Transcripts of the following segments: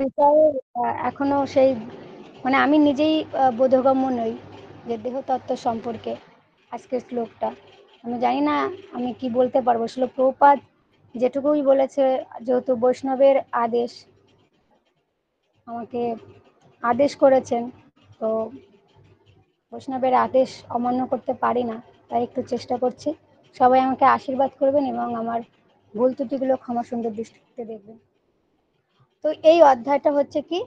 বিষয়ে এখনো সেই মানে আমি নিজেই বোধগম্য নই যে দেহতত্ত্ব সম্পর্কে আজকের শ্লোকটা আমি জানি না আমি কি বলতে পারবো। শ্লোক প্রভুপাদ যেটুকুই বলেছে, যেহেতু বৈষ্ণবের আদেশ আমাকে আদেশ করেছেন, তো বৈষ্ণবের আদেশ অমান্য করতে পারি না, তাই একটু চেষ্টা করছি। সবাই আমাকে আশীর্বাদ করবেন এবং আমার ভুল ত্রুটিগুলো ক্ষমা সুন্দর দৃষ্টিতে দেখবেন। তো এই অধ্যায়টা হচ্ছে কি,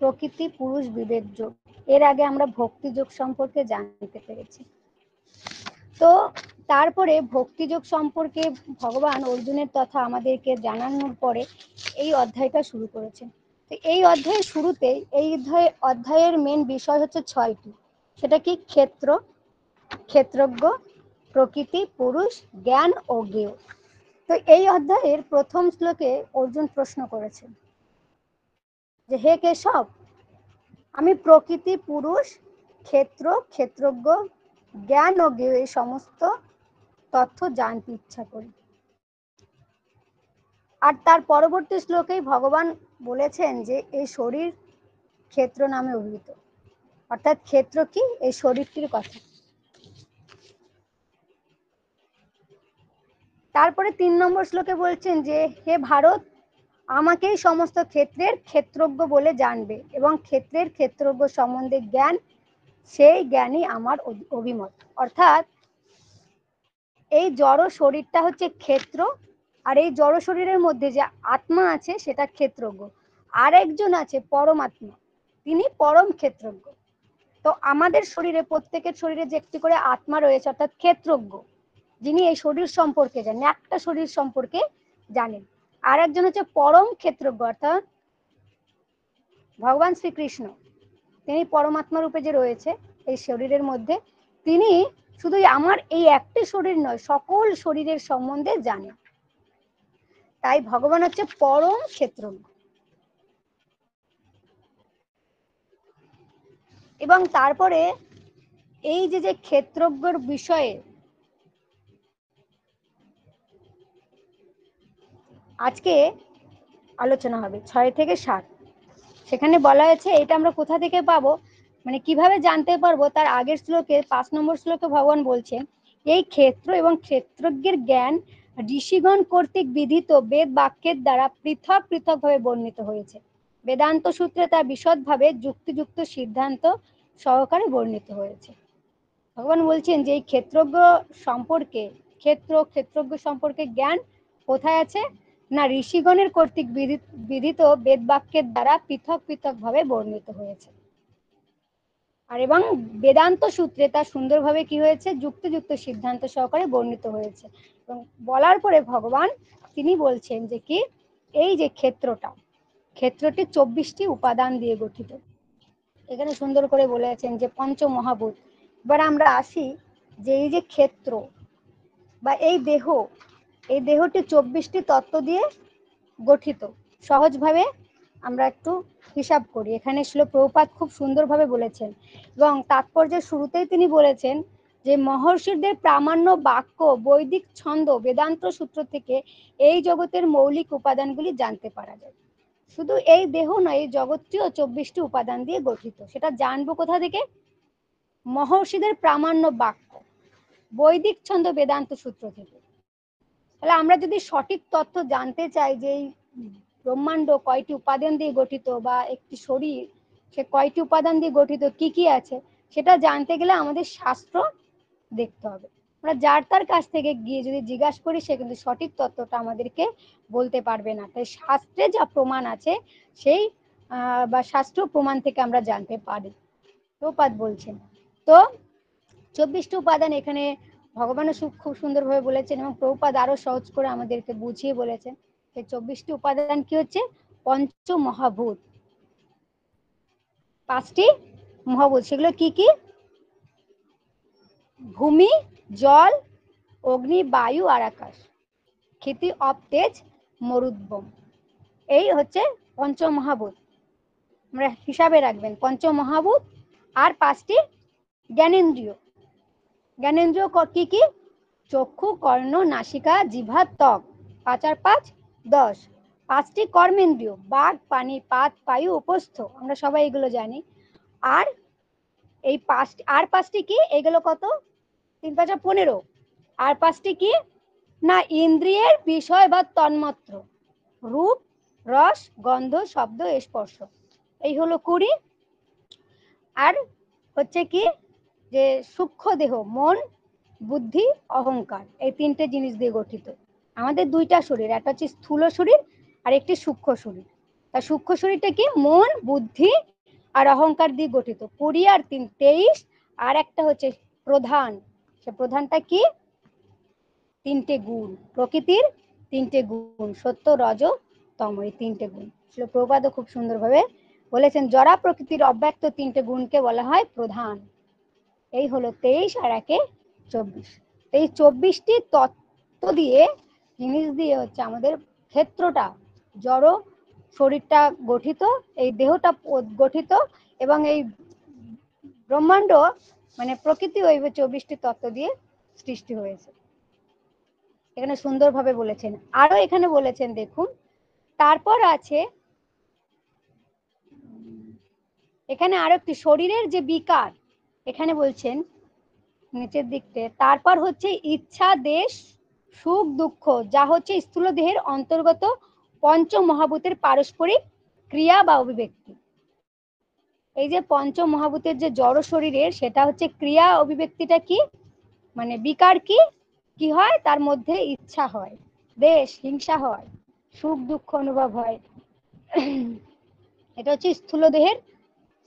প্রকৃতি পুরুষ বিবেক যোগ। এর আগে আমরা ভক্তি যোগ সম্পর্কে জানতে পেরেছি। তো তারপরে ভক্তি যোগ সম্পর্কে ভগবান অর্জুনের তথা আমাদেরকে জানানোর পরে এই অধ্যায়টা শুরু করেছেন। তো এই অধ্যায়ের শুরুতে এই অধ্যায়ের মেন বিষয় হচ্ছে 6টি। সেটা কি, ক্ষেত্র, ক্ষেত্রজ্ঞ, প্রকৃতি, পুরুষ, জ্ঞান ও জ্ঞেয়। তো এই অধ্যায়ের প্রথম শ্লোকে অর্জুন প্রশ্ন করেছেন যে হে কেশব, আমি প্রকৃতি, পুরুষ, ক্ষেত্র, ক্ষেত্রজ্ঞ, জ্ঞান ও জ্ঞেয় এই সমস্ত তথ্য জানতে ইচ্ছা করি। আর তার পরবর্তী শ্লোকেই ভগবান বলেছেন যে এই শরীর ক্ষেত্র নামে অভিহিত। অর্থাৎ ক্ষেত্র কি, এই শরীরটির কথা। তারপরে 3 নম্বর শ্লোকে বলছেন যে হে ভারত, আমাকেই সমস্ত ক্ষেত্রের ক্ষেত্রজ্ঞ বলে জানবে এবং ক্ষেত্রের ক্ষেত্রজ্ঞ সম্বন্ধে জ্ঞান, সেই জ্ঞানই আমার অভিমত। অর্থাৎ এই জড় শরীরটা হচ্ছে ক্ষেত্র, আর এই জড় শরীরের মধ্যে যে আত্মা আছে সেটা ক্ষেত্রজ্ঞ। আর একজন আছে পরমাত্মা, তিনি পরম ক্ষেত্রজ্ঞ। তো আমাদের শরীরে, প্রত্যেকের শরীরে যে একটি করে আত্মা রয়েছে অর্থাৎ ক্ষেত্রজ্ঞ, যিনি এই শরীর সম্পর্কে জানেন, একটা শরীর সম্পর্কে জানেন। আর একজন হচ্ছে পরম ক্ষেত্রজ্ঞ অর্থাৎ ভগবান শ্রীকৃষ্ণ, তিনি পরমাত্মা রূপে যে রয়েছে এই শরীরের মধ্যে, তিনি শুধু আমার এই একটি শরীর নয়, সকল শরীরের সম্বন্ধে জানেন। তাই ভগবান হচ্ছে পরম ক্ষেত্রজ্ঞ। এবং তারপরে এই যে ক্ষেত্রজ্ঞর বিষয়ে আজকে আলোচনা হবে 6 থেকে 7। সেখানে বলা হয়েছে এটা আমরা কোথা থেকে পাবো, মানে কিভাবে জানতে পারবো। তার আগের শ্লোকে 5 নম্বর শ্লোকে ভগবান বলছেন এই ক্ষেত্র এবং ক্ষেত্রজ্ঞের জ্ঞান ঋষিগণ কর্তৃক বিধিত বেদ বাক্যের দ্বারা পৃথক পৃথক ভাবে বর্ণিত হয়েছে। বেদান্ত সূত্রে তা বিশদভাবে যুক্তিযুক্ত সিদ্ধান্ত সহকারে বর্ণিত হয়েছে। ভগবান বলছেন যে এই ক্ষেত্রজ্ঞ সম্পর্কে, ক্ষেত্রজ্ঞ সম্পর্কে জ্ঞান কোথায় আছে না, ঋষিগণের কর্তৃক বিধিত বেদ বাক্যের দ্বারা পৃথক পৃথক ভাবে বর্ণিত হয়েছে। আর এবং বেদান্ত সূত্রে তা সুন্দরভাবে কি হয়েছে, যুক্তিযুক্ত সিদ্ধান্ত সহকারে বর্ণিত হয়েছে। এবং বলার পরে ভগবান তিনি বলছেন যে কি, এই যে ক্ষেত্রটি 24টি উপাদান দিয়ে গঠিত। এখানে সুন্দর করে বলেছেন যে পঞ্চমহাভূত। এবার আমরা আসি যে এই যে ক্ষেত্র বা এই দেহটি 24টি তত্ত্ব দিয়ে গঠিত। সহজভাবে আমরা একটু হিসাব করি। এখানে শ্রীল প্রভুপাদ খুব সুন্দরভাবে বলেছেন এবং তাৎপর্যের শুরুতেই তিনি বলেছেন যে মহর্ষিদের প্রামাণ্য বাক্য, বৈদিক ছন্দ, বেদান্ত সূত্র থেকে এই জগতের মৌলিক উপাদানগুলি জানতে পারা যায়। শুধু এই দেহ নয়, এই জগৎটিও 24টি উপাদান দিয়ে গঠিত। সেটা জানবো কোথা থেকে, মহর্ষিদের প্রামাণ্য বাক্য, বৈদিক ছন্দ, বেদান্ত সূত্র থেকে। তাহলে আমরা যদি সঠিক তথ্য জানতে চাই যে এই ব্রহ্মাণ্ড কয়টি উপাদান দিয়ে গঠিত বা একটি শরীর সে কয়টি উপাদান দিয়ে গঠিত, কি কি আছে, সেটা জানতে গেলে আমাদের শাস্ত্র দেখতে হবে। আমরা যার তার কাছ থেকে গিয়ে যদি জিজ্ঞাসা করি, সে কিন্তু সঠিক তথ্যটা আমাদেরকে বলতে পারবে না। তাই শাস্ত্রে যা প্রমাণ আছে সেই বা শাস্ত্র প্রমাণ থেকে আমরা জানতে পারি। প্রভুপাদ বলছেন তো 24টি উপাদান এখানে ভগবানও খুব সুন্দরভাবে বলেছেন এবং প্রভুপাদ আরো সহজ করে আমাদেরকে বুঝিয়ে বলেছেন। এই 24টি উপাদান কি হচ্ছে, পঞ্চমহাভূত, 5টি মহাভূত। সেগুলো কি কি, ভূমি, জল, অগ্নি, বায়ু আর আকাশ, ক্ষিতি, অপ, তেজ, মরুদ্যম। এই হচ্ছে পঞ্চমহাভূত। আমরা হিসাবে রাখবেন পঞ্চমহাভূত। আর 5টি জ্ঞানেন্দ্রিয়। জ্ঞানেন্দ্রিয় কি কি, চক্ষু, কর্ণ, নাসিকা, জিহ্বা, ত্বক। 5 আর 5 10। 5টি কর্মেন্দ্রিয়, বাঘ, পানি, পাত, পায়ু, উপস্থ, আমরা সবাই এগুলো জানি। আর এই 5টি কি, এগুলো কত, 3 × 5 = 15। আর 5টি কি না, ইন্দ্রিয়ের বিষয় বা তন্মাত্র, রূপ, রস, গন্ধ, শব্দ, স্পর্শ, এই হলো 20। আর হচ্ছে কি যে সূক্ষ্ম দেহ, মন, বুদ্ধি, অহংকার, এই 3টে জিনিস দিয়ে গঠিত। আমাদের 2টা শরীর, একটা হচ্ছে স্থূল শরীর আর একটি সূক্ষ্ম শরীর। তা সূক্ষ্ম শরীরটা কি মন, বুদ্ধি আর অহংকার দিয়ে গঠিত। 20 আর 3 23। আর একটা হচ্ছে প্রধান, সে প্রধানটা কি, 3টে গুণ, প্রকৃতির 3টে গুণ, সত্য, রজ, তম, এই 3টে গুণ। শ্রীল প্রভুপাদ খুব সুন্দরভাবে বলেছেন, জড়া প্রকৃতির অব্যক্ত 3টে গুণকে বলা হয় প্রধান। এই হলো 23 আর 1 24। এই 24টি তত্ত্ব দিয়ে, জিনিস দিয়ে হচ্ছে আমাদের ক্ষেত্রটা, জড় শরীরটা গঠিত, এই দেহটা গঠিত, এবং এই ব্রহ্মাণ্ড মানে প্রকৃতি ওই 24টি তত্ত্ব দিয়ে সৃষ্টি হয়েছে। এখানে সুন্দরভাবে বলেছেন। আরো এখানে বলেছেন দেখুন, তারপর আছে এখানে আরো একটি শরীরের যে বিকার, এখানে বলছেন নিচের দিকতে, তারপর হচ্ছে ইচ্ছা, দেশ, সুখ, দুঃখ, যা হচ্ছে স্থূল দেহের অন্তর্গত পঞ্চ মহাভূতের পারস্পরিক ক্রিয়া বা অভিব্যক্তি। এই যে পঞ্চ মহাভূতের যে জড় শরীরের, সেটা হচ্ছে ক্রিয়া অভিব্যক্তিটা কি, মানে বিকার কি কি হয়, তার মধ্যে ইচ্ছা হয়, দেশ, হিংসা হয়, সুখ দুঃখ অনুভব হয়। এটা হচ্ছে স্থূল দেহের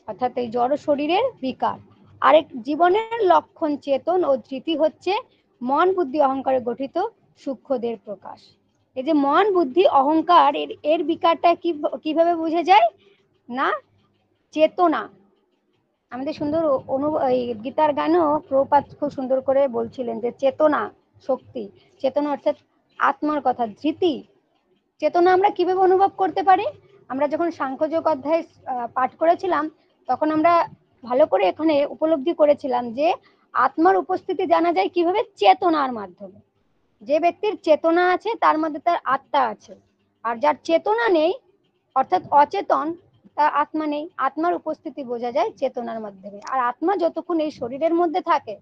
অর্থাৎ এই জড় শরীরের বিকার। আরেক জীবনের লক্ষণ চেতন ও ধৃতি হচ্ছে মন, বুদ্ধি, অহংকারে গঠিত সূক্ষ্ম দেহের প্রকাশ। এই যে মন, বুদ্ধি, অহংকার, এর বিকারটা কিভাবে বোঝা যায় না, চেতনা। আমাদের সুন্দর এই গীতার গানেও প্রভুপাদ খুব সুন্দর করে বলছিলেন যে চেতনা শক্তি, চেতনা অর্থাৎ আত্মার কথা, ধৃতি। চেতনা আমরা কিভাবে অনুভব করতে পারি, আমরা যখন সাংখ্যযোগ অধ্যায় পাঠ করেছিলাম, তখন আমরা ভালো করে এখানে উপলব্ধি করেছিলাম যে আত্মার উপস্থিতি জানা যায় কিভাবে, চেতনার মাধ্যমে। যে ব্যক্তির চেতনা আছে তার মধ্যে তার আত্মা আছে, আর যার চেতনা নেই অর্থাৎ অচেতন, তার আত্মা নেই। আত্মার উপস্থিতি বোঝা যায় চেতনার মাধ্যমে। আর আত্মা যতক্ষণ এই শরীরের মধ্যে থাকে,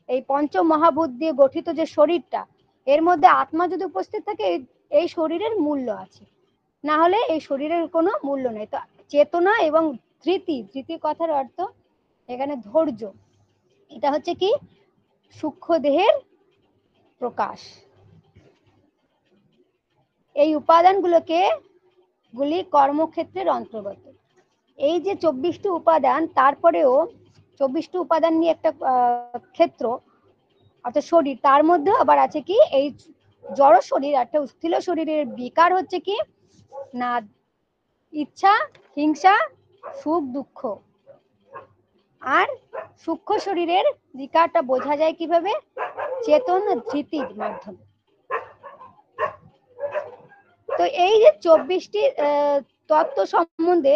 এই পঞ্চ মহাভূত দিয়ে গঠিত যে শরীরটা, এর মধ্যে আত্মা যদি উপস্থিত থাকে, এই শরীরের মূল্য আছে, না হলে এই শরীরের কোনো মূল্য নেই। তো চেতনা এবং ধৃতি, ধৃতি কথার অর্থ এখানে ধৈর্য, এটা হচ্ছে কি সূক্ষ্ম দেহের প্রকাশ। এই উপাদানগুলোকে কর্মক্ষেত্রের অন্তর্গত। এই যে 24টি উপাদান, তারপরেও 24টি উপাদান নিয়ে একটা ক্ষেত্র অর্থাৎ শরীর, তার মধ্যে আবার আছে কি এই জড় শরীর, একটা স্থূল শরীরের বিকার হচ্ছে কি না, ইচ্ছা, হিংসা, সুখ দুঃখ। আর সূক্ষ্ম শরীরের বিকারটা বোঝা যায় কিভাবে, চেতন ধৃতির মাধ্যমে। তো এই যে 24টি তত্ত্ব সম্বন্ধে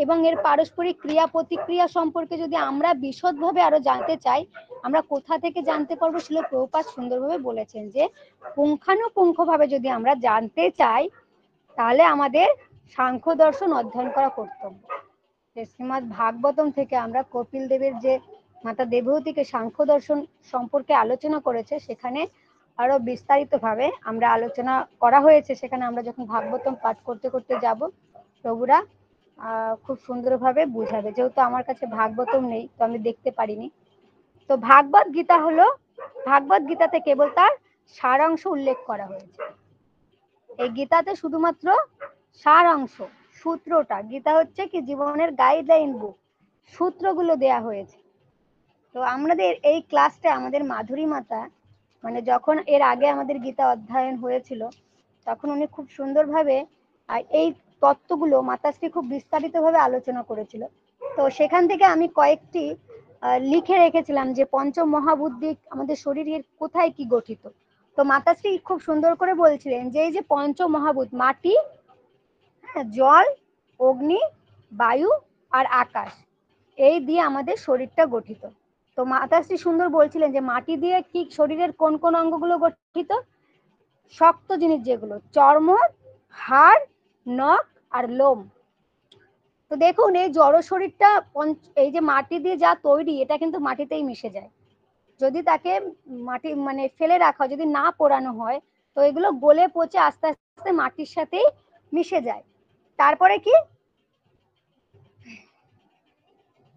এবং এর পারস্পরিক ক্রিয়া প্রতিক্রিয়া সম্পর্কে যদি আমরা বিশদভাবে আরো জানতে চাই, আমরা কোথা থেকে জানতে পারবো? শ্রীল প্রভুপাদ সুন্দরভাবে বলেছেন যে পুঙ্খানুপুঙ্খভাবে যদি আমরা জানতে চাই, তাহলে আমাদের সাংখ্য দর্শন অধ্যয়ন করা কর্তব্য। শ্রীমদ্ ভাগবতম থেকে আমরা কপিল দেবের যে মাতা দেবহূতিকে সাংখ্য দর্শন সম্পর্কে আলোচনা করেছে, সেখানে আরো বিস্তারিতভাবে আমরা আলোচনা করা হয়েছে। সেখানে আমরা যখন ভাগবতম পাঠ করতে করতে যাব, প্রভুরা খুব সুন্দরভাবে বুঝাবে। যেহেতু আমার কাছে ভাগবতম নেই, তো আমি দেখতে পারিনি। তো ভাগবত গীতা হলো, ভাগবত গীতাতে কেবল তার সারাংশ উল্লেখ করা হয়েছে। এই গীতাতে শুধুমাত্র সারাংশ, সূত্রটা, গীতা হচ্ছে কি জীবনের গাইডলাইন বুক, সূত্রগুলো দেয়া হয়েছে। তো আমাদের এই ক্লাসটা আমাদের মাধুরী মাতা, মানে যখন এর আগে আমাদের গীতা অধ্যয়ন হয়েছিল, তখন উনি খুব সুন্দরভাবে এই তত্ত্বগুলো মাতাশ্রী খুব বিস্তারিতভাবে আলোচনা করেছিল। তো সেখান থেকে আমি কয়েকটি লিখে রেখেছিলাম যে পঞ্চ মহাভূত দিয়ে আমাদের শরীরের কোথায় কি গঠিত। তো মাতাশ্রী খুব সুন্দর করে বলছিলেন যে এই যে পঞ্চ মহাভূত, মাটি, জল, অগ্নি, বায়ু আর আকাশ, এই দিয়ে আমাদের শরীরটা গঠিত। তো মাতাশ্রী সুন্দর বলছিলেন যে মাটি দিয়ে কি শরীরের কোন কোন অঙ্গগুলো গঠিত, শক্ত জিনিস যেগুলো, চর্ম, হাড়, নখ আর লোম। তো দেখুন এই জড় শরীরটা এই যে মাটি দিয়ে যা তৈরি, এটা কিন্তু মাটিতেই মিশে যায়। যদি তাকে মাটি মানে ফেলে রাখা, যদি না পোড়ানো হয়, তো এগুলো গলে পচে আস্তে আস্তে মাটির সাথেই মিশে যায়। তারপরে কি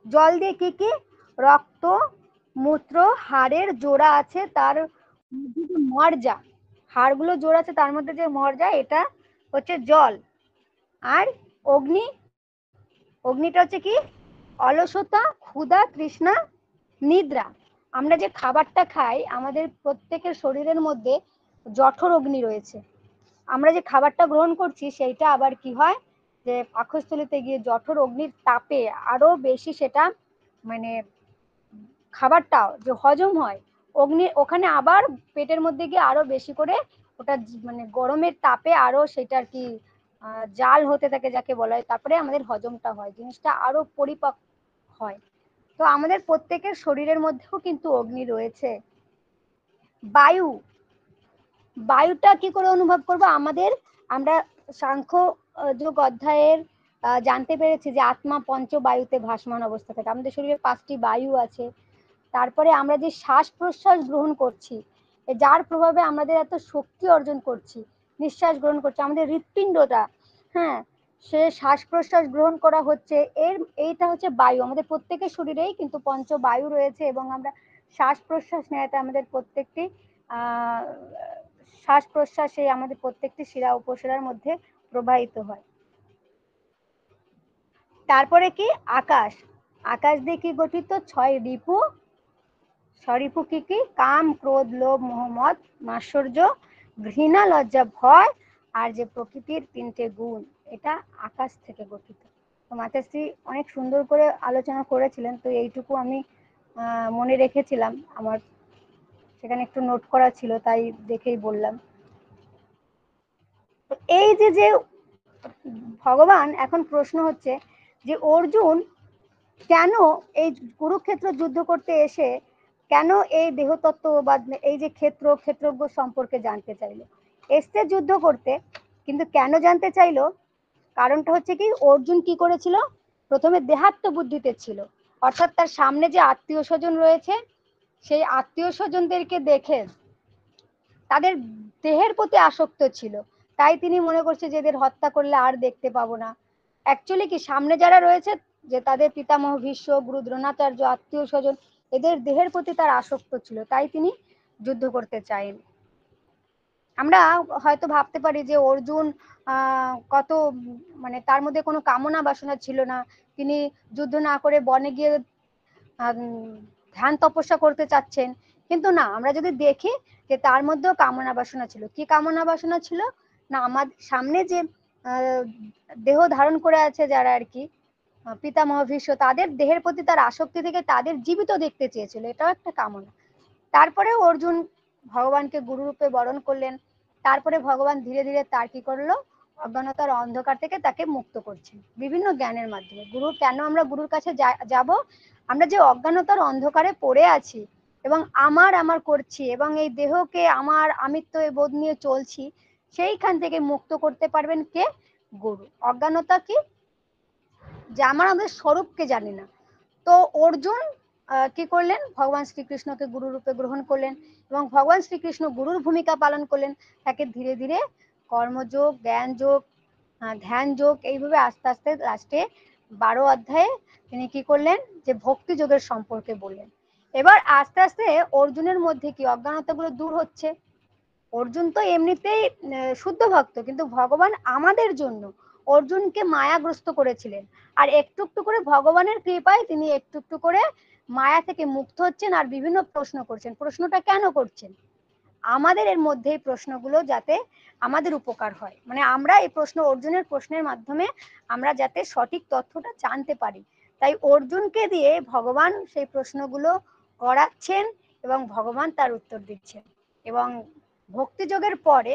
জল দিয়ে কি কি রক্ত, মূত্র, হাড়ের জোড়া আছে, তার মধ্যে যে মর্যা, হাড়গুলো জোড়া আছে তার মধ্যে যে মর্যা, এটা হচ্ছে জল। আর অগ্নি, অগ্নিটা হচ্ছে কি অলসতা, ক্ষুধা, তৃষ্ণা, নিদ্রা। আমরা যে খাবারটা খাই, আমাদের প্রত্যেকের শরীরের মধ্যে জঠর অগ্নি রয়েছে। আমরা যে খাবারটা গ্রহণ করছি সেইটা আবার কি হয়, যে পাকস্থলীতে গিয়ে জঠর অগ্নির তাপে আরো বেশি সেটা মানে খাবারটাও যে হজম হয়, অগ্নি ওখানে আবার পেটের মধ্যে গিয়ে আরো বেশি করে ওটা মানে গরমের তাপে আরো সেটা আর কি জাল হতে থাকে যাকে বলা হয়, তারপরে আমাদের হজমটা হয়, জিনিসটা আরো পরিপাক হয়। তো আমাদের প্রত্যেকের শরীরের মধ্যেও কিন্তু অগ্নি রয়েছে। বায়ু, বায়ুটা কি করে অনুভব করব আমাদের, আমরা সাংখ্য যোগ অধ্যায়ের জানতে পেরেছি যে আত্মা পঞ্চবায়ুতে ভাসমান অবস্থা থাকে। আমাদের শরীরে 5টি বায়ু আছে। তারপরে আমরা যে শ্বাস প্রশ্বাস গ্রহণ করছি, যার প্রভাবে আমাদের এত শক্তি অর্জন করছি, নিঃশ্বাস গ্রহণ করছি, আমাদের হৃৎপিণ্ডটা, হ্যাঁ, সে শ্বাস প্রশ্বাস গ্রহণ করা হচ্ছে, এইটা হচ্ছে বায়ু। আমাদের প্রত্যেকের শরীরেই কিন্তু পঞ্চবায়ু রয়েছে এবং আমরা শ্বাস প্রশ্বাস নেওয়াতে আমাদের প্রত্যেকটি আহ শ্বাস প্রশ্বাসে আমাদের প্রত্যেকটি শিরা উপশিরার মধ্যে প্রবাহিত হয়। তারপরে কি আকাশ, আকাশ দিয়ে কি গঠিত 6 রিপু, সরিপু কি কি কাম, ক্রোধ, লোভ, মোহ, মদ, মাৎসর্য, ঘৃণা, লজ্জা, ভয়, আর যে প্রকৃতির 3টে গুণ, এটা আকাশ থেকে গঠিত। তো মাতাশ্রী অনেক সুন্দর করে আলোচনা করেছিলেন, তো এইটুকু আমি মনে রেখেছিলাম, আমার সেখানে একটু নোট করা ছিল তাই দেখেই বললাম। এই যে যে ভগবান, এখন প্রশ্ন হচ্ছে যে অর্জুন কেন এই কুরুক্ষেত্র যুদ্ধ করতে এসে কেন এই দেহতত্ত্ব বা এই যে ক্ষেত্রজ্ঞ সম্পর্কে জানতে চাইলো। এসছে যুদ্ধ করতে, কিন্তু কেন জানতে চাইলো, কারণটা হচ্ছে কি অর্জুন কি করেছিল, প্রথমে দেহাত্ম বুদ্ধিতে ছিল, অর্থাৎ তার সামনে যে আত্মীয় স্বজন রয়েছে সেই আত্মীয় স্বজনদেরকে দেখে তাদের দেহের প্রতি আসক্ত ছিল, তাই তিনি মনে করছে যে এদের হত্যা করলে আর দেখতে পাবো না। অ্যাকচুয়ালি কি সামনে যারা রয়েছে, যে তাদের পিতামহ ভীষ্ম, গুরু দ্রোণাচার্য, আত্মীয় স্বজন, এদের দেহের প্রতি তার আসক্ত ছিল, তাই তিনি যুদ্ধ করতে চাইন। আমরা হয়তো ভাবতে পারি যে অর্জুন কত মানে তার মধ্যে কোনো কামনা বাসনা ছিল না, তিনি যুদ্ধ না করে বনে গিয়ে ধ্যান তপস্যা করতে চাচ্ছেন, কিন্তু না, আমরা যদি দেখি যে তার মধ্যেও কামনা বাসনা ছিল। কি কামনা বাসনা ছিল না, আমার সামনে যে দেহ ধারণ করে আছে যারা আর কি পিতামহ ভীষ্ম, তাদের দেহের প্রতি তার আসক্তি থেকে তাদের জীবিত দেখতে চেয়েছিল, এটাও একটা কামনা। তারপরে অর্জুন ভগবানকে গুরুরূপে বরণ করলেন। তারপরে ভগবান ধীরে ধীরে তার কি করলো, অজ্ঞানতার অন্ধকার থেকে তাকে মুক্ত করছেন বিভিন্ন জ্ঞানের মাধ্যমে। গুরু কেন আমরা গুরুর কাছে যাব, আমরা যে অজ্ঞানতার অন্ধকারে পড়ে আছি এবং আমার আমার করছি এবং এই দেহকে আমার আমিত্ব বোধ নিয়ে চলছি, সেইখান থেকে মুক্ত করতে পারবেন কে, গুরু। অজ্ঞানতা কি, যে আমাদের স্বরূপকে জানি না। তো অর্জুন কি করলেন, ভগবান শ্রীকৃষ্ণকে গুরু রূপে গ্রহণ করলেন এবং ভগবান শ্রীকৃষ্ণ গুরুর ভূমিকা পালন করলেন। তাকে ধীরে ধীরে কর্মযোগ, জ্ঞান যোগ, ধ্যান যোগ, এইভাবে আস্তে আস্তে লাস্টে 12 অধ্যায়ে তিনি কি করলেন, যে ভক্তি যোগের সম্পর্কে বললেন। এবার আস্তে আস্তে অর্জুনের মধ্যে কি অজ্ঞানতাগুলো দূর হচ্ছে। অর্জুন তো এমনিতেই শুদ্ধ ভক্ত, কিন্তু ভগবান আমাদের জন্য অর্জুনকে মায়াগ্রস্ত করেছিলেন, আর একটু একটু করে ভগবানের কৃপায় তিনি একটু একটু করে মায়া থেকে মুক্ত হচ্ছেন আর বিভিন্ন প্রশ্ন করছেন। প্রশ্নটা কেন করছেন, আমাদের এর মধ্যে এই প্রশ্নগুলো যাতে আমাদের উপকার হয়, মানে আমরা এই প্রশ্ন, অর্জুনের প্রশ্নের মাধ্যমে আমরা যাতে সঠিক তথ্যটা জানতে পারি, তাই অর্জুনকে দিয়ে ভগবান সেই প্রশ্নগুলো করাচ্ছেন এবং ভগবান তার উত্তর দিচ্ছেন। এবং ভক্তিযোগের পরে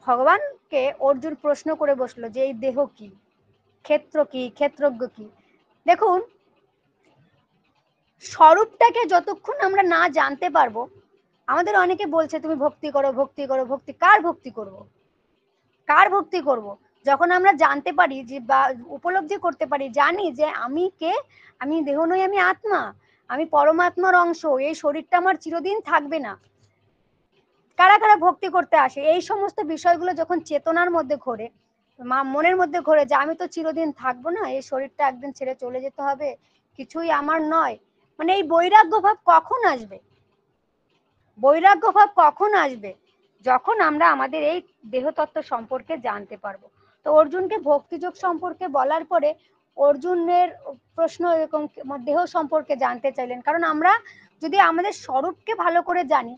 ভগবানকে অর্জুন প্রশ্ন করে বসলো যে এই দেহ কি, ক্ষেত্র কি, ক্ষেত্রজ্ঞ কি। দেখুন, স্বরূপটাকে যতক্ষণ আমরা না জানতে পারবো, আমাদের অনেকে বলছে তুমি ভক্তি করো, ভক্তি করো, ভক্তি, কার ভক্তি করব, কার ভক্তি করব? যখন আমরা জানতে পারি যে বা উপলব্ধি করতে পারি, জানি যে আমি কে, আমি দেহ নই, আমি আত্মা, আমি পরমাত্মার অংশ, এই শরীরটা আমার চিরদিন থাকবে না। কারা কারা ভক্তি করতে আসে? এই সমস্ত বিষয়গুলো যখন চেতনার মধ্যে ঘোরে, মনের মধ্যে ঘোরে যে আমি তো চিরদিন থাকবো না, এই শরীরটা একদিন ছেড়ে চলে যেতে হবে, কিছুই আমার নয়, মানে এই বৈরাগ্য ভাব কখন আসবে? বৈরাগ্য ভাব কখন আসবে? যখন আমরা আমাদের এই দেহতত্ত্ব সম্পর্কে জানতে পারবো। তো অর্জুনকে ভক্তিযোগ সম্পর্কে বলার পরে অর্জুনের প্রশ্ন এরকম দেহ সম্পর্কে জানতে চাইলেন, কারণ আমরা যদি আমাদের স্বরূপকে ভালো করে জানি,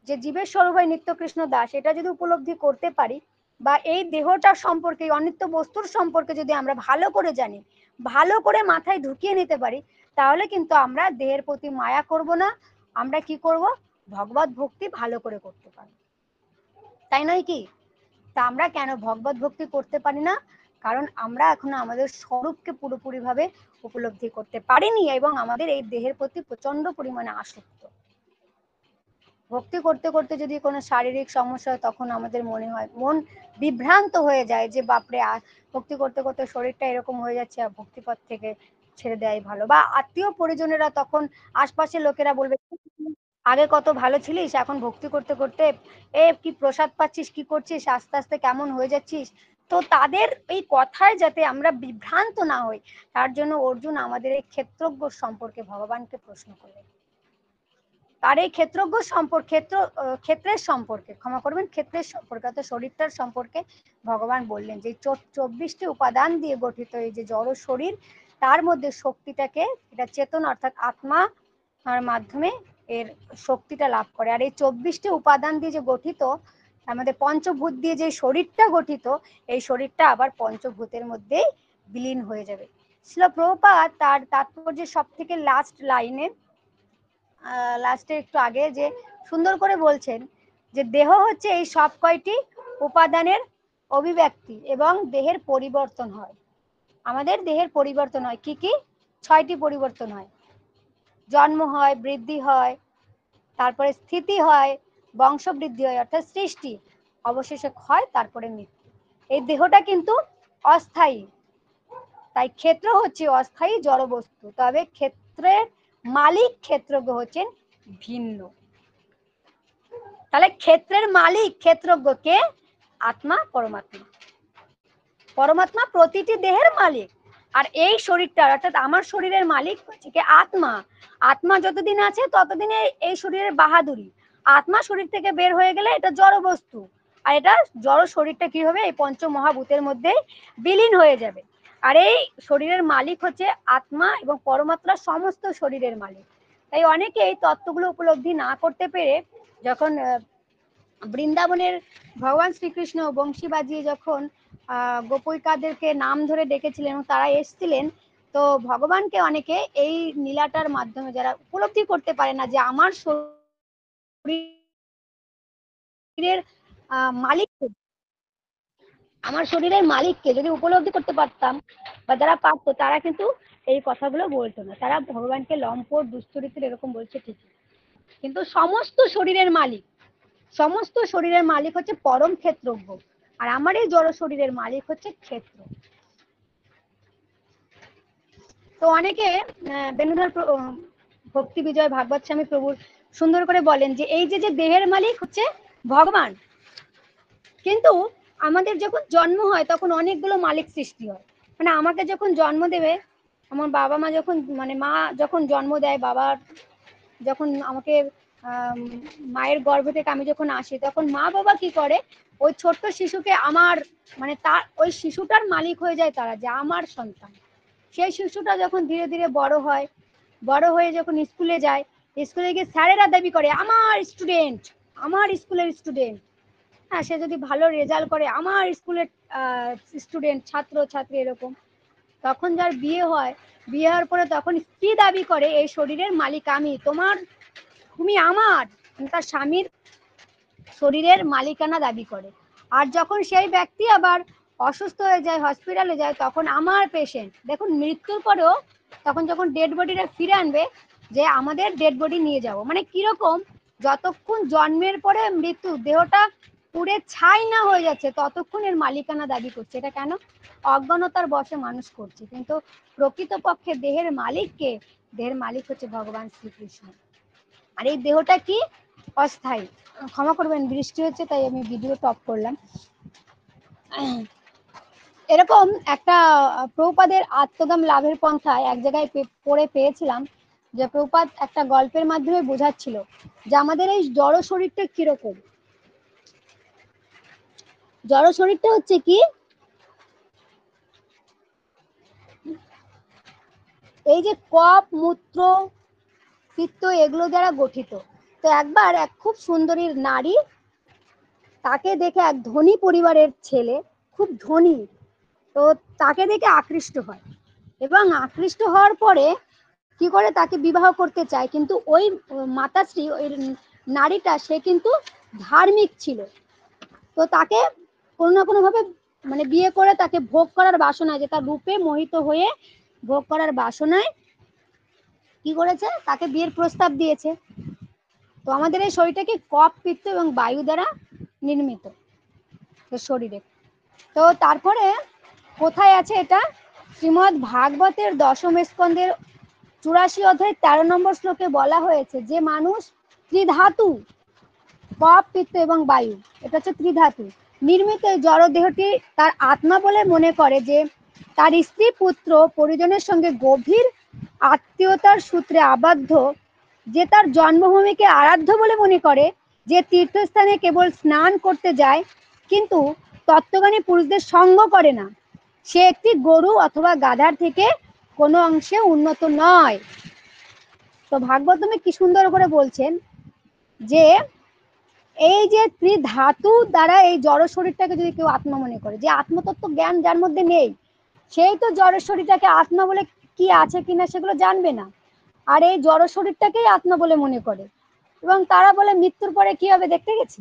যে জীবের স্বরূপ হয় নিত্য কৃষ্ণ দাস, এটা যদি উপলব্ধি করতে পারি, বা এই দেহটার সম্পর্কে, অনিত্য বস্তুর সম্পর্কে যদি আমরা ভালো করে জানি, ভালো করে মাথায় ঢুকিয়ে নিতে পারি, তাহলে কিন্তু আমরা দেহের প্রতি মায়া করব না, আমরা কি করব, ভগবত ভক্তি ভালো করে করতে পারবো। তাই নয় কি? তা আমরা কেন ভগবত ভক্তি করতে পারি না? কারণ আমরা এখনো আমাদের স্বরূপকে পুরোপুরি ভাবে উপলব্ধি করতে পারিনি, এবং আমাদের এই দেহের প্রতি প্রচন্ড পরিমাণে আসক্ত। ভক্তি করতে করতে যদি কোনো শারীরিক সমস্যা হয়, তখন আমাদের মনে হয়, মন বিভ্রান্ত হয়ে যায় যে বাপরে, ভক্তি করতে করতে শরীরটা এরকম হয়ে যাচ্ছে, আর ভক্তিপথ থেকে ছেড়ে দেওয়াই ভালো। বা আত্মীয় পরিজনেরা তখন, আশপাশের লোকেরা বলবে, আগে কত ভালো ছিলিস, এখন ভক্তি করতে করতে কি প্রসাদ পাচ্ছিস, কি করছিস, আস্তে আস্তে কেমন হয়ে যাচ্ছিস। তো তাদের এই কথায় যাতে আমরা বিভ্রান্ত না হই, তার জন্য অর্জুন আমাদের এই ক্ষেত্রজ্ঞ সম্পর্কে ভগবানকে প্রশ্ন করলেন। তার এই ক্ষেত্রজ্ঞ ক্ষেত্রের সম্পর্কে, ক্ষমা করবেন, ক্ষেত্রের সম্পর্কে অর্থাৎ শরীরটার সম্পর্কে ভগবান বললেন যে 24টি উপাদান দিয়ে গঠিত এই যে জড় শরীর, তার মধ্যে শক্তিটাকে, এটা চেতন অর্থাৎ আত্মা মাধ্যমে এর শক্তিটা লাভ করে। আর এই 24টি উপাদান দিয়ে যে গঠিত, আমাদের পঞ্চভূত দিয়ে যে শরীরটা গঠিত, এই শরীরটা আবার পঞ্চভূতের মধ্যেই বিলীন হয়ে যাবে। শ্রীল প্রভুপাদ তার তাৎপর্যের সব থেকে লাস্ট লাইনে, লাস্টে একটু আগে, যে সুন্দর করে বলছেন যে দেহ হচ্ছে এই সব কয়টি উপাদানের অভিব্যক্তি, এবং দেহের পরিবর্তন হয়। আমাদের দেহের পরিবর্তন হয় কি কি? 6টি পরিবর্তন হয়। জন্ম হয়, বৃদ্ধি হয়, তারপরে স্থিতি হয়, বংশবৃদ্ধি হয় অর্থাৎ সৃষ্টি, অবশেষে ক্ষয়, তারপরে মৃত্যু। এই দেহটা কিন্তু অস্থায়ী, তাই ক্ষেত্র হচ্ছে অস্থায়ী জড় বস্তু, তবে ক্ষেত্রের মালিক ক্ষেত্রজ্ঞ হচ্ছেন ভিন্ন। তাহলে ক্ষেত্রের মালিক ক্ষেত্রজ্ঞ কে? আত্মা, পরমাত্মা। পরমাত্মা প্রতিটি দেহের মালিক, আর এই শরীরটা অর্থাৎ আমার শরীরের মালিক হচ্ছে কি? আত্মা। আত্মা যতদিন আছে ততদিনে এই শরীরের বাহাদুরি। আত্মা শরীর থেকে বের হয়ে গেলে এটা জড় বস্তু, আর এটা জড় শরীরটা কি হবে? এই পঞ্চ মহাভূতের মধ্যে বিলীন হয়ে যাবে। আর এই শরীরের মালিক হচ্ছে আত্মা, এবং পরমাত্মা সমস্ত শরীরের মালিক। তাই অনেকে এই তত্ত্বগুলো উপলব্ধি না করতে পেরে, যখন বৃন্দাবনের ভগবান শ্রীকৃষ্ণ বংশী বাজিয়ে যখন গোপিকাদেরকে নাম ধরে ডেকেছিলেন এবং তারা এসেছিলেন, তো ভগবানকে অনেকে এই নীলাটার মাধ্যমে, যারা উপলব্ধি করতে পারে না যে আমার শরীরের মালিক, আমার শরীরের মালিককে যদি উপলব্ধি করতে পারতাম, বা যারা পারতো, তারা কিন্তু এই কথাগুলো বলতো না। তারা ভগবানকে লম্পট, দুশ্চরিত্র এরকম বলছে ঠিকই, কিন্তু সমস্ত শরীরের মালিক, সমস্ত শরীরের মালিক হচ্ছে পরম ক্ষেত্রজ্ঞ, আর আমার এই জড় শরীরের মালিক হচ্ছে ক্ষেত্র। তো অনেকে বেণুধর ভক্তি বিজয় ভাগবত স্বামী প্রভুর সুন্দর করে বলেন যে এই যে যে দেহের মালিক হচ্ছে ভগবান, কিন্তু আমাদের যখন জন্ম হয় তখন অনেকগুলো মালিক সৃষ্টি হয়। মানে আমাকে যখন জন্ম দেবে, আমার বাবা মা যখন, মানে মা যখন জন্ম দেয়, বাবার যখন আমাকে মায়ের গর্ভ থেকে আমি যখন আসি, তখন মা বাবা কি করে, ওই ছোট্ট শিশুকে আমার, মানে তার ওই শিশুটার মালিক হয়ে যায় তারা, যে আমার সন্তান। সেই শিশুটা যখন ধীরে ধীরে বড় হয়, বড় হয়ে যখন স্কুলে যায়, স্কুলে গিয়ে স্যারেরা দাবি করে আমার স্টুডেন্ট, আমার স্কুলের স্টুডেন্ট। হ্যাঁ, সে যদি ভালো রেজাল্ট করে, আমার স্কুলের স্টুডেন্ট, ছাত্র ছাত্রী এরকম। তখন যার বিয়ে হয়, বিয়ে হওয়ার পরে তখন স্ত্রী দাবি করে এই শরীরের মালিক আমি, তোমার, তুমি আমার, তার স্বামীর শরীরের মালিকানা দাবি করে। আর যখন সেই ব্যক্তি আবার অসুস্থ হয়ে যায়, হসপিটালে যায়, তখন আমার পেশেন্ট, দেখুন মৃত্যুর পরেও তখন যখন ডেড বডিটা ফিরে আনবে, যে আমাদের ডেড বডি নিয়ে যাব, মানে কিরকম, যতক্ষণ জন্মের পরে মৃত্যু, দেহটা পুড়ে ছাই না হয়ে যাচ্ছে ততক্ষণ এর মালিকানা দাবি করছে। এটা কেন? অজ্ঞানতার বশে মানুষ করছে, কিন্তু প্রকৃতপক্ষে দেহের মালিক কে? দেহের মালিক হচ্ছে ভগবান শ্রীকৃষ্ণ। আর এই দেহটা কি? অস্থায়ী। ক্ষমা করবেন, বৃষ্টি হচ্ছে তাই আমি ভিডিও টপ করলাম। এরকম একটা প্রভুপাদের আত্মদাম লাভের পন্থায় এক জায়গায় পড়ে পেয়েছিলাম যে প্রভুপাদ একটা গল্পের মাধ্যমে বোঝাচ্ছিল যে আমাদের এই জড় শরীরটা কিরকম। জড় শরীরটা হচ্ছে কি, এই যে কপ, মূত্র, পিত্ত এগুলো দ্বারা গঠিত। তো একবার এক খুব সুন্দরী নারী, তাকে দেখে এক ধনী পরিবারের ছেলে, খুব ধনী, তো তাকে দেখে আকৃষ্ট হয় এবং আকৃষ্ট হওয়ার পরে কি করে, তাকে বিবাহ করতে চায়। কিন্তু ওই মাতাশ্রী, ওই নারীটা, সে কিন্তু ধার্মিক ছিল। তো তাকে কোনো না কোনো ভাবে মানে বিয়ে করে তাকে ভোগ করার বাসনায়, যে তার রূপে মোহিত হয়ে ভোগ করার বাসনায় কি করেছে, তাকে বিয়ের প্রস্তাব দিয়েছে। তো আমাদের এই শরীরটাকে কপ, পিত্ত এবং বায়ু দ্বারা নির্মিত শরীরে। তো তারপরে কোথায় আছে এটা? শ্রীমদ্ ভাগবতের 10ম স্কন্ধের 84 অধ্যায় 13 নম্বর শ্লোকে বলা হয়েছে যে মানুষ ত্রিধাতু, কপ, পিত্ত এবং বায়ু, এটা হচ্ছে ত্রিধাতু নির্মিত এই জড় দেহটি তার আত্মা বলে মনে করে, যে তার স্ত্রী, পুত্র, পরিজনের সঙ্গে গভীর আত্মীয়তার সূত্রে আবদ্ধ, যে তার জন্মভূমিকে আরাধ্য বলে মনে করে, যে তীর্থস্থানে কেবল স্নান করতে যায় কিন্তু তত্ত্বজ্ঞানী পুরুষদের সঙ্গ করে না, সে একটি গরু অথবা গাধার থেকে কোনো অংশে উন্নত নয়। তো ভাগবতমে কি সুন্দর করে বলছেন যে এই যে ত্রিধাতু দ্বারা এই জড় শরীরটাকে যদি কেউ আত্মা মনে করে, যে আত্মতত্ত্ব জ্ঞান যার মধ্যে নেই, সেই তো জড় শরীরটাকে আত্মা বলে কি আছে কিনা সেগুলো জানবে না, আর এই জড় শরীরটাকেই আত্মা বলে মনে করে। এবং তারা বলে মৃত্যুর পরে কি হবে দেখতে গেছি।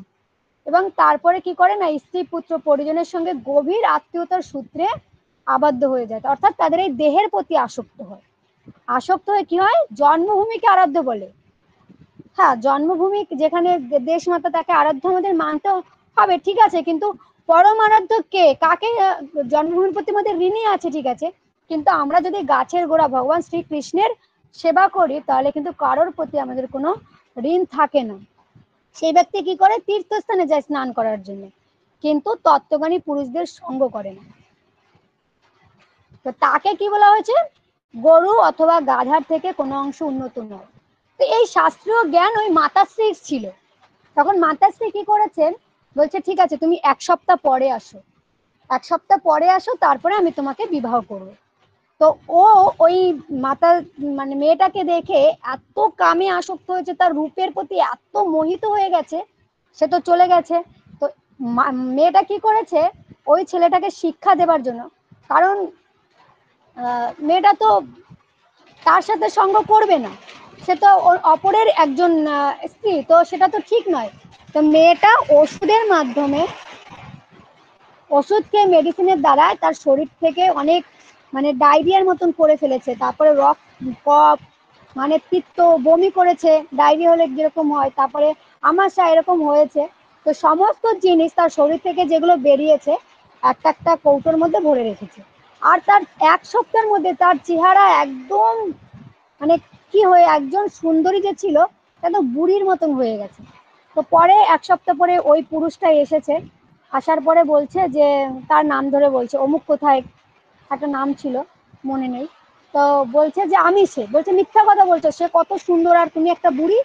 এবং তারপরে কি করে না, স্ত্রী, পুত্র, পরিজনের সঙ্গে গভীর আত্মীয়তার সূত্রে আবদ্ধ হয়ে যায়, অর্থাৎ তাদের এই দেহের প্রতি আসক্ত হয়। আসক্ত হয়ে কি হয়, জন্মভূমিকে আরাধ্য বলে। হ্যাঁ, জন্মভূমি যেখানে দেশ মাতা, তাকে আরাধ্য আমাদের মানতে হবে, ঠিক আছে, কিন্তু পরম আরাধ্য কে, কাকে জন্মভূমির প্রতি আমাদের ঋণী আছে, ঠিক আছে, কিন্তু আমরা যদি গাছের গোড়া ভগবান শ্রীকৃষ্ণের সেবা করি তাহলে কিন্তু কারোর প্রতি আমাদের কোনো ঋণ থাকে না। সেই ব্যক্তি কি করে, তীর্থস্থানে যায় স্নান করার জন্য, কিন্তু তত্ত্বজ্ঞানী পুরুষদের সঙ্গ করে না। তো তাকে কি বলা হয়েছে, গরু অথবা গাধার থেকে কোনো অংশ উন্নত নয়। তো এই শাস্ত্রীয় জ্ঞান ওই মাতাশ্রীর ছিল। তখন মাতাশ্রী কি করেছেন, বলছে ঠিক আছে তুমি 1 সপ্তাহ পরে আসো, 1 সপ্তাহ পরে আসো, তারপরে আমি তোমাকে বিবাহ করবো। তো ও ওই মাতা মানে মেয়েটাকে দেখে এত কামে আসক্ত হয়েছে, তার রূপের প্রতি এত মোহিত হয়ে গেছে, সে তো চলে গেছে। তো মেয়েটা কি করেছে, ওই ছেলেটাকে শিক্ষা দেবার জন্য, কারণ মেয়েটা তো তার সাথে সঙ্গ করবে না, সে তো অপরের একজন স্ত্রী, তো সেটা তো ঠিক নয়। তো মেয়েটা ওষুধের মাধ্যমে, ওষুধ খেয়ে, মেডিসিনের দ্বারা তার শরীর থেকে অনেক মানে ডায়রিয়ার মতন করে ফেলেছে। তারপরে কফ, মানে পিত্ত, বমি করেছে, ডায়রিয়া হলে যেরকম হয়, তারপরে আমাশা এরকম হয়েছে। তো সমস্ত জিনিস তার শরীর থেকে যেগুলো বেরিয়েছে একটা একটা কৌটোর মধ্যে ভরে রেখেছে। আর তার 1 সপ্তাহের মধ্যে তার চেহারা একদম মানে কি হয়ে, একজন সুন্দরী যে ছিল একদম বুড়ির মতন হয়ে গেছে। তো পরে 1 সপ্তাহ পরে ওই পুরুষটা এসেছে, আসার পরে বলছে যে, তার নাম ধরে বলছে, অমুক কোথায় একটা নাম ছিল মনে নেই, তো বলছে যে আমি সে। বলছে মিথ্যা কথা বলছো, সে কত সুন্দর আর তুমি একটা বুড়ি,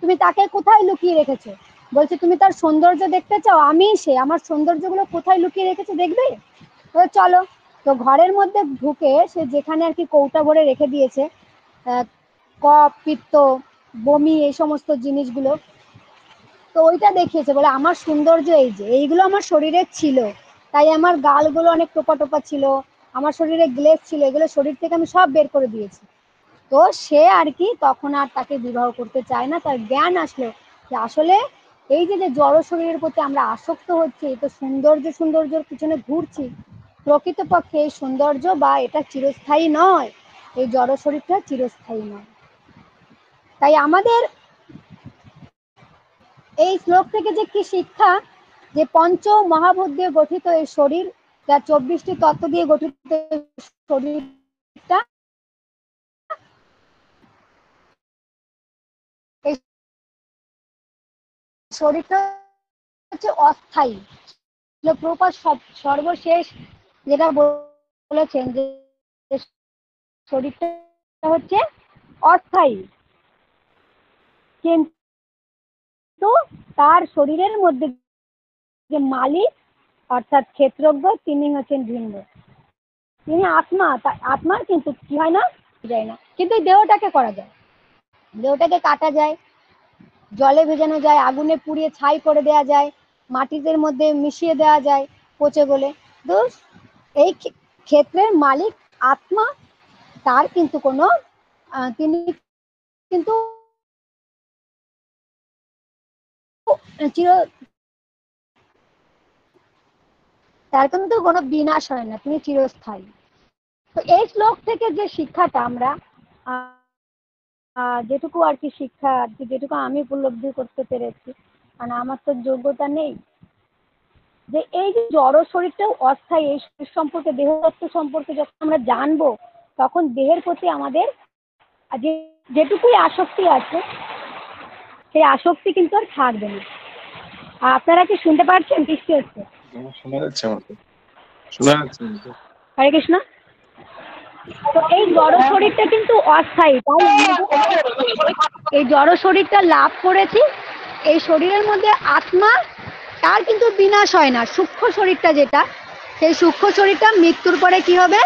তুমি তাকে কোথায় লুকিয়ে রেখেছো? বলছে তুমি তার সৌন্দর্য দেখতে চাও, আমি সে, আমার সৌন্দর্যগুলো কোথায় লুকিয়ে রেখেছে দেখবে? তো চলো। তো ঘরের মধ্যে ঢুকে সে যেখানে আর কি কৌটা ভরে রেখে দিয়েছে কফ, পিত্ত, বমি, এই সমস্ত জিনিসগুলো, তো ওইটা দেখিয়েছে, বলে আমার সৌন্দর্য এই যে এইগুলো আমার শরীরে ছিল, তাই আমার গালগুলো অনেক টোপা টোপা ছিল, আমার শরীরে গ্লেজ ছিল, এগুলো শরীর থেকে আমি সব বের করে দিয়েছি। তো সে আর কি তখন আর তাকে বিবাহ করতে চায় না। তার জ্ঞান আসলো যে আসলে এই যে যে জড় শরীরের প্রতি আমরা আসক্ত হচ্ছি, তো সৌন্দর্যের পিছনে ঘুরছি, প্রকৃতপক্ষে এই সৌন্দর্য বা এটা চিরস্থায়ী নয়, এই জড় শরীরটা চিরস্থায়ী নয়। তাই আমাদের এই শ্লোক থেকে যে কি শিক্ষা, যে পঞ্চ মহাভূত দিয়ে গঠিত এই শরীর, যা 24টি তত্ত্ব দিয়ে গঠিত শরীরটা, এই শরীরটা হচ্ছে অস্থায়ী। প্রভুপাদ সর্বশেষ যেটা বলেছেন যে শরীরটা হচ্ছে অস্থায়ী, কিন্তু তার শরীরের মধ্যে যে মালিক অর্থাৎ ক্ষেত্রজ্ঞ, তিনি হচ্ছেন ভিন্ন, তিনি আত্মা। আত্মার কিন্তু কি হয় না, যায় না, কিন্তু দেহটাকে করা যায়, দেহটাকে কাটা যায়, জলে ভেজানো যায়, আগুনে পুড়িয়ে ছাই করে দেওয়া যায়, মাটিদের মধ্যে মিশিয়ে দেওয়া যায় পচে গলে। তো এই ক্ষেত্রের মালিক আত্মা, তার কিন্তু কোনো তিনি কিন্তু চির, তার কিন্তু কোনো বিনাশ হয় না, তিনি চিরস্থায়ী। তো এই শ্লোক থেকে যে শিক্ষাটা আমরা যেটুকু আর কি শিক্ষা আর কি, যেটুকু আমি উপলব্ধি করতে পেরেছি, মানে আমার তো যোগ্যতা নেই, যে এই যে জড় শরীরটাও অস্থায়ী, এই শরীর সম্পর্কে, দেহতত্ত্ব সম্পর্কে যখন আমরা জানবো, তখন দেহের প্রতি আমাদের যেটুকুই আসক্তি আছে, সেই আসক্তি কিন্তু আর থাকবে না। আপনারা কি শুনতে পাচ্ছেন? বৃষ্টি হচ্ছে, শোনা যাচ্ছে? আমাকে শোনা যাচ্ছে? হরে কৃষ্ণ। তো এই জড় শরীরটা কিন্তু অস্থায়ী, তাই এই জড় শরীরটা লাভ করেছি, এই শরীরের মধ্যে আত্মা, তার কিন্তু বিনাশ হয় না। সূক্ষ্ম শরীরটা যেটা, সেই সূক্ষ্ম শরীরটা মৃত্যুর পরে কি হবে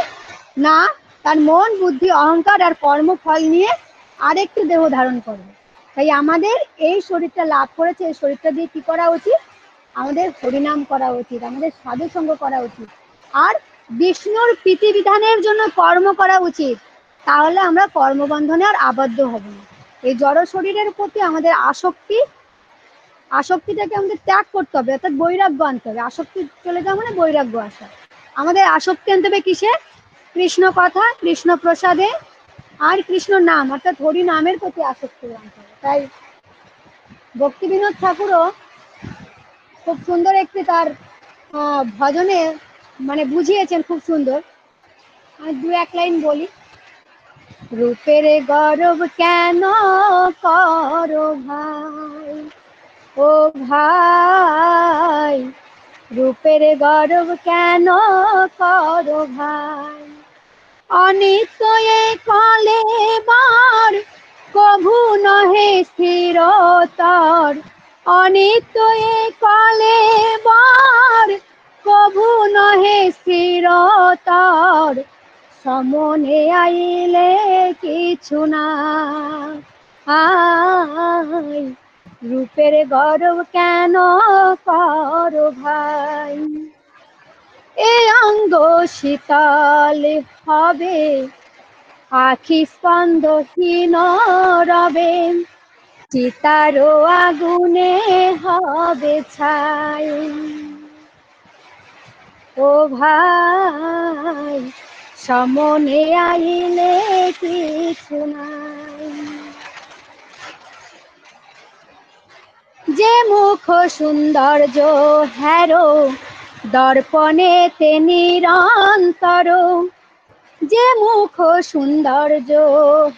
না, তার মন বুদ্ধি অহংকার আর কর্মফল নিয়ে আরেকটি দেহ ধারণ করবে। তাই আমাদের এই শরীরটা লাভ করেছে, এই শরীরটা দিয়ে কি করা উচিত, আমাদের হরিনাম করা উচিত, আমাদের সাধু সঙ্গ করা উচিত, আর বিষ্ণুর প্রীতিবিধানের জন্য কর্ম করা উচিত। তাহলে আমরা কর্মবন্ধনে আর আবদ্ধ হব না। এই জড় শরীরের প্রতি আমাদের আসক্তিটাকে আমাদের ত্যাগ করতে হবে, অর্থাৎ বৈরাগ্য আনতে হবে। আসক্তি চলে যাওয়া মানে বৈরাগ্য আসা। আমাদের আসক্তি আনতে হবে কিসে? কৃষ্ণ কথা, কৃষ্ণ প্রসাদে, আর কৃষ্ণ নাম অর্থাৎ হরি নামের প্রতি আসক্তি আনতে হবে। তাই ভক্তি বিনোদ ঠাকুরও খুব সুন্দর একটি তার ভজনে মানে বুঝিয়েছেন, খুব সুন্দর। আমি দু এক লাইন বলি। রূপের গর্ব কেন করো ভাই, ও ভাই, রূপের গর্ব কেন করো ভাই, অনিত্য এ কলে বার কভু নহে স্থিরতর, অনিত্য এ কলে বার কভু নহে স্থিরতর, সমনে আইলে কিছু না আই, রূপের গর্ব কেন করো ভাই, এ অঙ্গ শীতল হবে, আখি স্পন্দহীন রবে, চিতারো আগুনে হবে ছাই, ও ভাই, সমনে আইলে কিছু নাই। যে মুখ সৌন্দর্য হেরো, দর্পণেতে নিরন্তর, যে মুখ সৌন্দর্য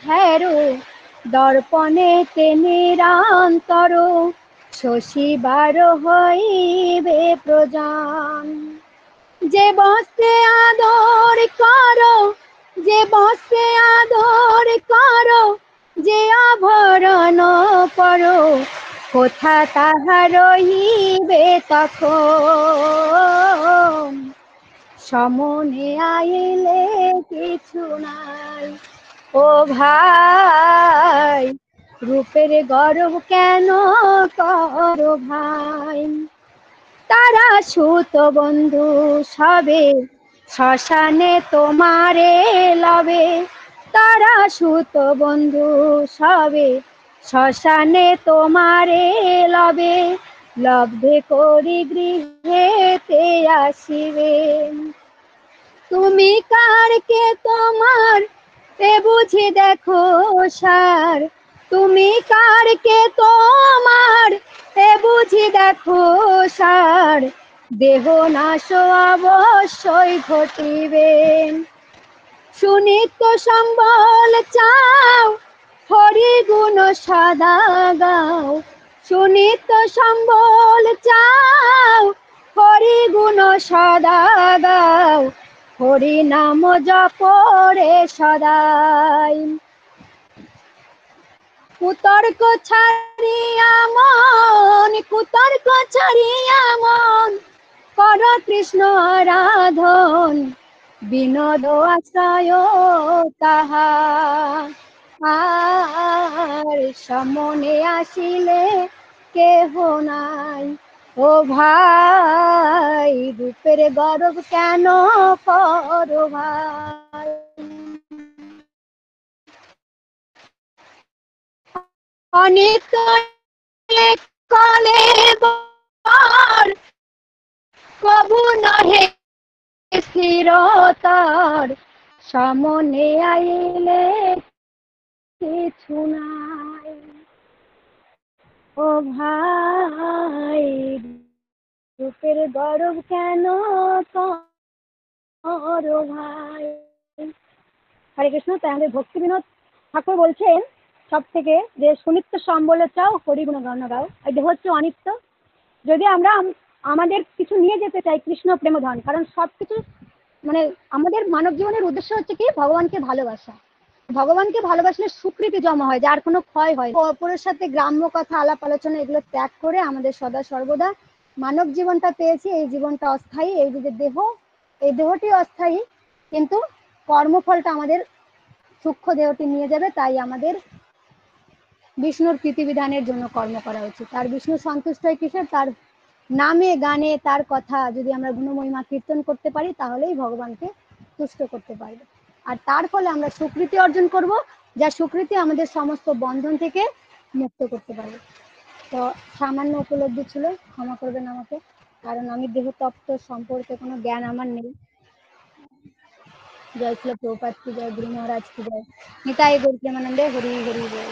হেরো, দর্পণেতে নিরন্তর, শশীবার হইবে প্রজান, যে বস্ত্রে আদর করো, যে বস্ত্রে আদর করো, যে আভরণ পরো, কোথা তাহা রহিবে তখন, সমনে আইলে কিছু নাই, ও ভাই, রূপের গর্ব কেন করো ভাই, তারা সুত বন্ধু সবে, শ্মশানে তোমারে লবে, তারা সুত বন্ধু সবে, শ্মশানে তোমারে লবে, লব্ধে করি গৃহেতে আসিবে, তুমি কার কে তোমার এ বুঝি দেখো সার, তুমি কার কে তোমার এ বুঝি দেখো সার, দেহ নাশ অবশ্যই ঘটিবে। সুনিত্য সম্বল চাও, হরি গুণ সদা গাও। সুনিত্য সম্বল চাও, হরি গুণ সদা গাও। হরি নাম জপরে সদাই। কুতর্ক ছাড়িয়া মন, কুতর্ক ছাড়িয়া মন, কর কৃষ্ণ আরাধন। বিনোদ আশ্রয় তাহা, আর সমনে আসিলে কেহ নাই। ও ভাই রূপের গর্ব কেন করো ভাই। অনিত্য কলে বর, কবু নহে স্থিরতর। সমনে আইলে কিছু নাই। ও ভাই রূপের গর্ব কেন করো ভাই। হরে কৃষ্ণ। তাই আমাদের ভক্তি বিনোদ ঠাকুর বলছেন সব থেকে যে সুনিত্য সম্বল চাও, হরিগুণ গান গাও। এই দেহ হচ্ছে অনিত্য। যদি আমরা আমাদের কিছু নিয়ে যেতে চাই কৃষ্ণ প্রেমধন, কারণ সবকিছু মানে আমাদের মানব জীবনের উদ্দেশ্য হচ্ছে কি ভগবানকে ভালোবাসা। ভগবানকে ভালোবাসলে সুকৃতি জমা হয়, যার কোনো ক্ষয় হয়। অপরের সাথে গ্রাম্য কথা আলাপ আলোচনা এগুলো ত্যাগ করে আমাদের সদা সর্বদা মানব জীবনটা পেয়েছি, এই জীবনটা অস্থায়ী, এই যে দেহ, এই দেহটি অস্থায়ী, কিন্তু কর্মফলটা আমাদের সূক্ষ্ম দেহটি নিয়ে যাবে। তাই আমাদের বিষ্ণুর প্রীতিবিধানের জন্য কর্ম করা উচিত। আর বিষ্ণু সন্তুষ্ট হয় কিসের? তার নামে গানে, তার কথা যদি আমরা গুণমহিমা কীর্তন করতে পারি তাহলেই ভগবানকে তুষ্ট করতে পারবো। আর তার ফলে আমরা সুকৃতি অর্জন করব, যা সুকৃতি আমাদের সমস্ত বন্ধন থেকে মুক্ত করতে পারবে। তো সামান্য উপলব্ধি ছিল, ক্ষমা করবেন আমাকে, কারণ আমি দেহতত্ত্ব সম্পর্কে কোনো জ্ঞান আমার নেই। জয় ছিল প্রভুপাদ কি জয়, গুরু মহারাজ কি জয়, নিতাই গৌর প্রেমানন্দে হরি হরি বল।